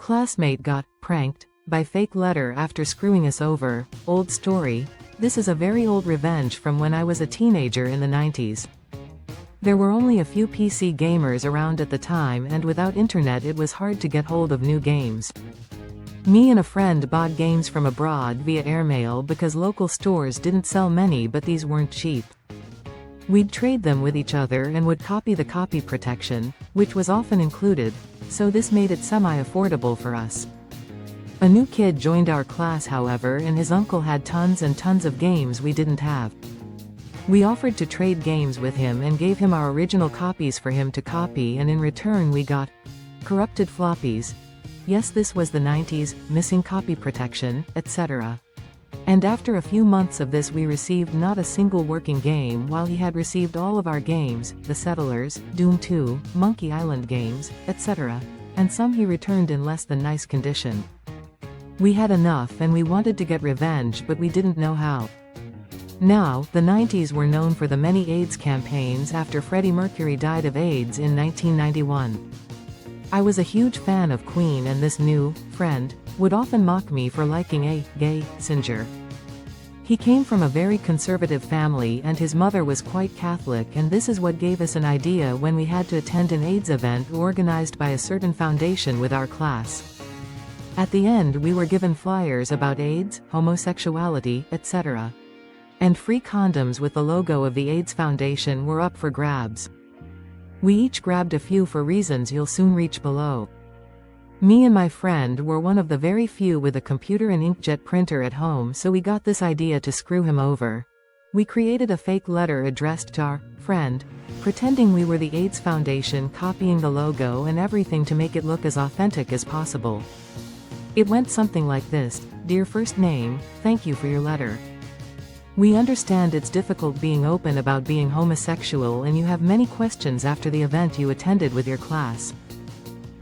classmate got pranked by fake letter after screwing us over. Old story. This is a very old revenge from when I was a teenager in the 90s. There were only a few PC gamers around at the time, and without internet it was hard to get hold of new games. Me and a friend bought games from abroad via airmail because local stores didn't sell many, but these weren't cheap. We'd trade them with each other and would copy the copy protection, which was often included, so this made it semi-affordable for us. A new kid joined our class, however, and his uncle had tons and tons of games we didn't have. We offered to trade games with him and gave him our original copies for him to copy, and in return we got corrupted floppies. Yes, this was the 90s, missing copy protection, etc. And after a few months of this we received not a single working game, while he had received all of our games, The Settlers, Doom 2, Monkey Island games, etc. And some he returned in less than nice condition. We had enough and we wanted to get revenge, but we didn't know how. Now, the 90s were known for the many AIDS campaigns after Freddie Mercury died of AIDS in 1991. I was a huge fan of Queen, and this new friend would often mock me for liking a gay singer. He came from a very conservative family and his mother was quite Catholic, and this is what gave us an idea when we had to attend an AIDS event organized by a certain foundation with our class. At the end we were given flyers about AIDS, homosexuality, etc. And free condoms with the logo of the AIDS Foundation were up for grabs. We each grabbed a few for reasons you'll soon reach below. Me and my friend were one of the very few with a computer and inkjet printer at home, so we got this idea to screw him over. We created a fake letter addressed to our friend, pretending we were the AIDS Foundation, copying the logo and everything to make it look as authentic as possible. It went something like this: "Dear first name, thank you for your letter. We understand it's difficult being open about being homosexual and you have many questions after the event you attended with your class.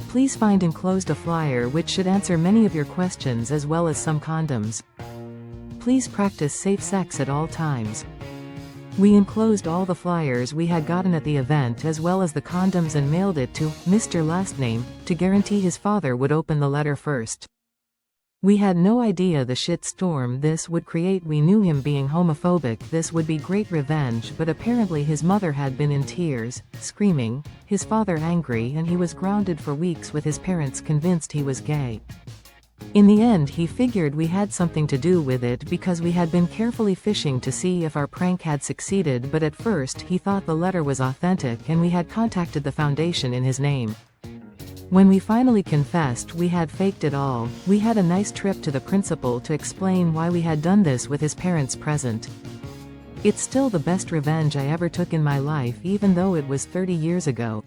Please find enclosed a flyer which should answer many of your questions as well as some condoms. Please practice safe sex at all times." We enclosed all the flyers we had gotten at the event as well as the condoms and mailed it to Mr. Last Name to guarantee his father would open the letter first. We had no idea the shitstorm this would create. We knew him being homophobic, this would be great revenge, but apparently his mother had been in tears, screaming, his father angry, and he was grounded for weeks with his parents convinced he was gay. In the end he figured we had something to do with it because we had been carefully fishing to see if our prank had succeeded, but at first he thought the letter was authentic and we had contacted the foundation in his name. When we finally confessed we had faked it all, we had a nice trip to the principal to explain why we had done this with his parents present. It's still the best revenge I ever took in my life, even though it was 30 years ago.